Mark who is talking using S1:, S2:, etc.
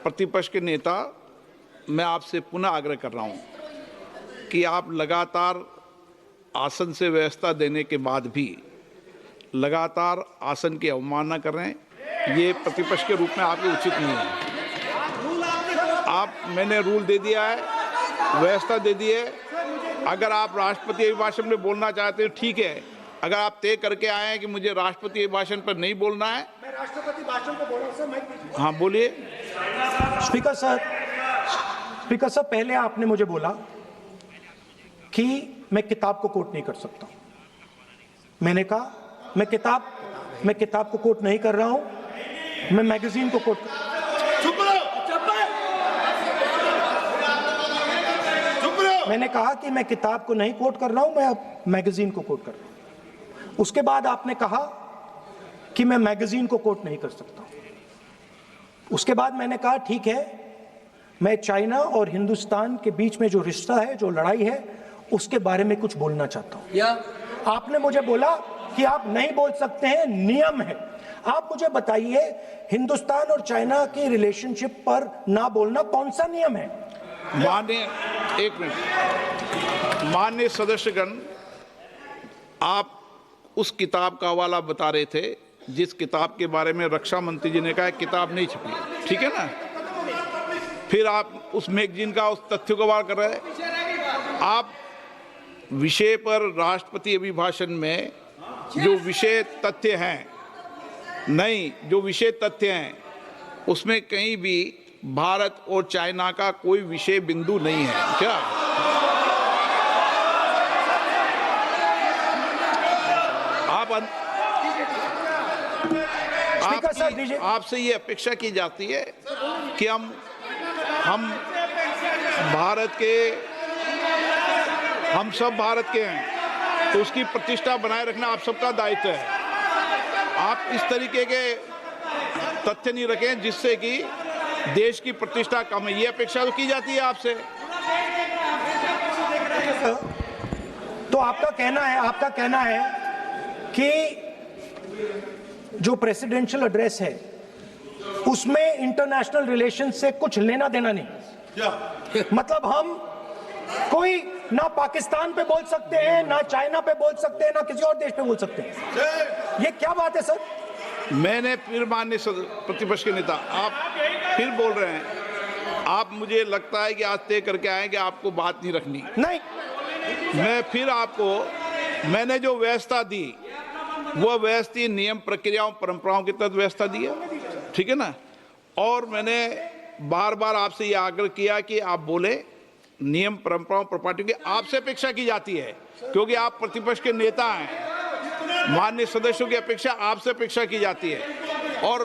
S1: प्रतिपक्ष के नेता, मैं आपसे पुनः आग्रह कर रहा हूं कि आप लगातार आसन से व्यवस्था देने के बाद भी लगातार आसन की अवमानना कर रहे हैं। ये प्रतिपक्ष के रूप में आपके उचित नहीं है। मैंने रूल दे दिया है, व्यवस्था दे दी है। अगर आप राष्ट्रपति अभिभाषण में बोलना चाहते हैं ठीक है। अगर आप तय करके आए हैं कि मुझे राष्ट्रपति अभिभाषण पर नहीं बोलना है,
S2: मैं राष्ट्रपति भाषण को बोल रहा हूं सर।
S1: हाँ बोलिए।
S2: स्पीकर साहब, पहले आपने मुझे बोला कि मैं किताब को कोट नहीं कर सकता। मैंने कहा मैं किताब को कोट नहीं कर रहा हूं, मैं मैगजीन को कोट। मैंने कहा कि मैं किताब को नहीं कोट कर रहा हूं, मैं अब मैगजीन को कोट कर रहा हूं। उसके बाद आपने कहा कि मैं मैगजीन को कोट नहीं कर सकता। उसके बाद मैंने कहा ठीक है, मैं चाइना और हिंदुस्तान के बीच में जो रिश्ता है, जो लड़ाई है, उसके बारे में कुछ बोलना चाहता हूं। आपने मुझे बोला कि आप नहीं बोल सकते हैं, नियम है। आप मुझे बताइए, हिंदुस्तान और चाइना की रिलेशनशिप पर ना बोलना कौन सा नियम है?
S1: माननीय सदस्यगण, आप उस किताब का हवाला बता रहे थे जिस किताब के बारे में रक्षा मंत्री जी ने कहा किताब नहीं छपी, ठीक है ना। फिर आप उस मैगजीन का उस तथ्य को वार कर रहे हैं। आप विषय पर राष्ट्रपति अभिभाषण में जो विषय तथ्य हैं, नहीं, जो विषय तथ्य हैं उसमें कहीं भी भारत और चाइना का कोई विषय बिंदु नहीं है क्या? आपसे ये अपेक्षा की जाती है कि हम सब भारत के हैं, तो उसकी प्रतिष्ठा बनाए रखना आप सबका दायित्व है। आप इस तरीके के तथ्य नहीं रखें जिससे कि देश की प्रतिष्ठा कम है, ये अपेक्षा तो की जाती है आपसे।
S2: तो आपका कहना है कि जो प्रेसिडेंशियल एड्रेस है उसमें इंटरनेशनल रिलेशन से कुछ लेना देना नहीं। मतलब हम कोई ना पाकिस्तान पे बोल सकते हैं, ना चाइना पे बोल सकते हैं, ना किसी और देश पे बोल सकते हैं। ये क्या बात है सर?
S1: मैंने फिर माननीय प्रतिपक्ष के नेता, आप फिर बोल रहे हैं। आप, मुझे लगता है कि आज तय करके आए कि आपको बात नहीं रखनी।
S2: नहीं,
S1: मैंने जो व्यवस्था दी वो व्यवस्था नियम, प्रक्रियाओं, परंपराओं के तहत व्यवस्था दी है, ठीक है ना। और मैंने बार बार आपसे ये आग्रह किया कि आप बोले, नियम, परंपराओं, प्रॉपर्टी की आपसे अपेक्षा की जाती है क्योंकि आप प्रतिपक्ष के नेता हैं। माननीय सदस्यों की अपेक्षा आपसे अपेक्षा की जाती है। और